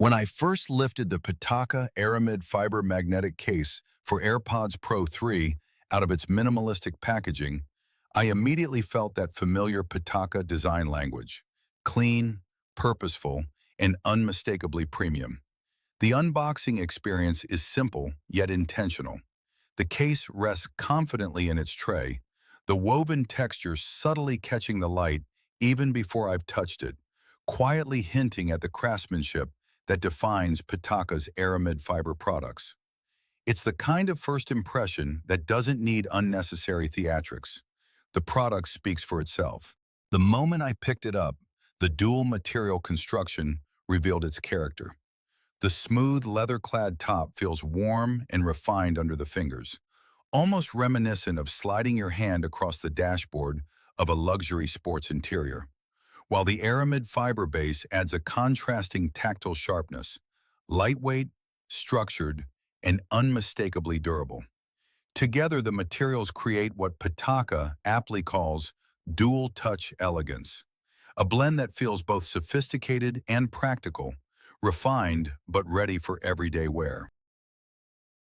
When I first lifted the PITAKA Aramid fiber magnetic case for AirPods Pro 3 out of its minimalistic packaging, I immediately felt that familiar PITAKA design language: clean, purposeful, and unmistakably premium. The unboxing experience is simple yet intentional. The case rests confidently in its tray, the woven texture subtly catching the light even before I've touched it, quietly hinting at the craftsmanship that defines PITAKA's Aramid fiber products. It's the kind of first impression that doesn't need unnecessary theatrics. The product speaks for itself. The moment I picked it up, the dual material construction revealed its character. The smooth leather-clad top feels warm and refined under the fingers, almost reminiscent of sliding your hand across the dashboard of a luxury sports interior, while the Aramid fiber base adds a contrasting tactile sharpness: lightweight, structured, and unmistakably durable. Together, the materials create what PITAKA aptly calls dual-touch elegance, a blend that feels both sophisticated and practical, refined but ready for everyday wear.